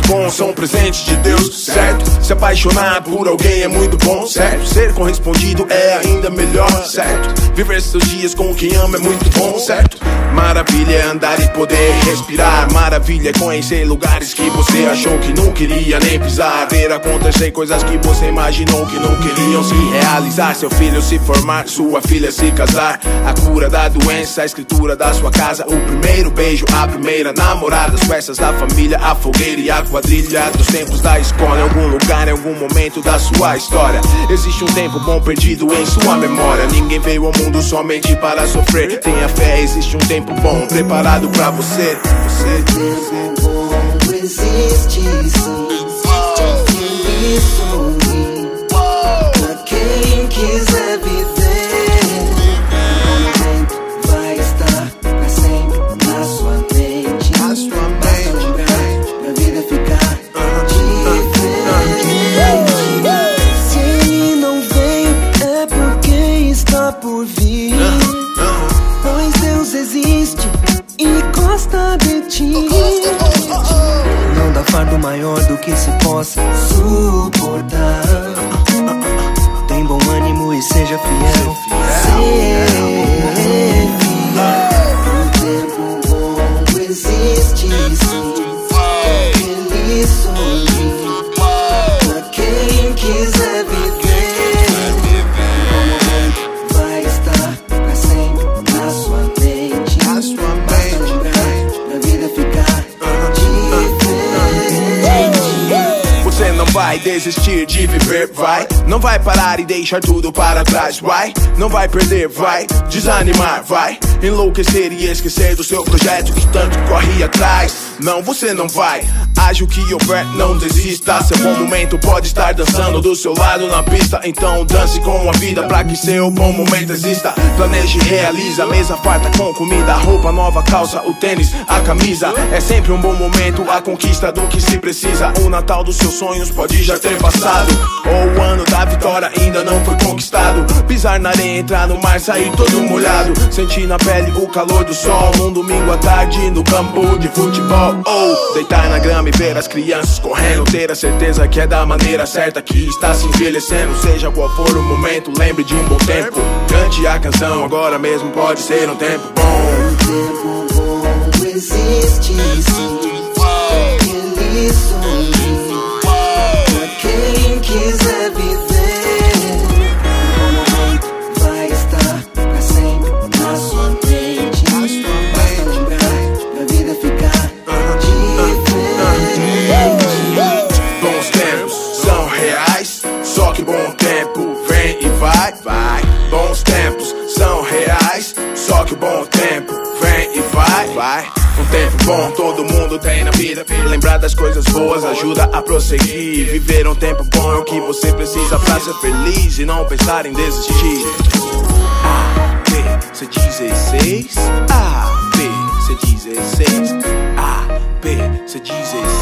bons são presentes de Deus, certo? Se apaixonar por alguém é muito bom, certo? Ser correspondido é ainda melhor, certo? Viver seus dias com quem ama é muito bom, certo? Maravilha é andar e poder respirar. Maravilha é conhecer lugares que você achou que não queria nem pisar. Ver acontecer coisas que você imaginou que não queriam se realizar. Seu filho se formar, sua filha se casar. A cura da doença, a escritura da sua casa. O primeiro beijo, a primeira namorada. As festas da família, a fogueira e a quadrilha. Dos tempos da escola, em algum lugar, em algum momento da sua história. Existe um tempo bom perdido em sua memória. Ninguém veio ao mundo somente para sofrer. Tenha fé, existe um tempo bom preparado pra você. Tempo bom existe sim. Isso pra quem quiser viver. O momento vai estar pra sempre na sua mente. Basta lembrar pra vida ficar diferente. Se ele não veio é porque está por vir. Pois Deus existe e gosta de ti. Não dá fardo maior do que se possa suportar. Tem bom ânimo e seja fiel. Ser fiel. O tempo bom existe sim. Feliz sorrir pra quem quiser viver. Vai estar pra sempre na sua mente. Basta lembrar pra vida ficar diferente. Você não vai desistir de viver, vai. Não vai parar e deixar tudo para trás, vai. Não vai perder, vai. Desanimar, vai. Enlouquecer e esquecer do seu projeto que tanto corre atrás. Não, você não vai. Haja o que houver, não desista. Seu bom momento pode estar dançando do seu lado na pista. Então dance com a vida pra que seu bom momento exista. Planeje e realiza. Mesa farta com comida, roupa nova, calça, o tênis, a camisa. É sempre um bom momento, a conquista do que se precisa. O Natal dos seus sonhos pode já ter passado, ou o ano da vitória ainda não foi conquistado. Pisar na areia, entrar no mar, sair todo molhado. Sentir na pele o calor do sol num domingo à tarde no campo de futebol. Ou deitar na grama e ver as crianças correndo. Ter a certeza que é da maneira certa que está se envelhecendo. Seja qual for o momento, lembre de um bom tempo. Cante a canção, agora mesmo pode ser um tempo bom. O tempo bom existe sim. Feliz sorrir pra quem quiser viver. O momento vai estar pra sempre na sua mente. Basta lembrar pra vida ficar diferente. Bons tempos são reais, só que bom tempo vem e vai, vai. Bons tempos são reais, só que o bom tempo vem e vai, vai. Um tempo bom todo mundo tem na vida. Lembrar das coisas boas ajuda a prosseguir. Viver um tempo bom é o que você precisa pra ser feliz e não pensar em desistir. A, B, C16. A, B, C16. A, B, C16.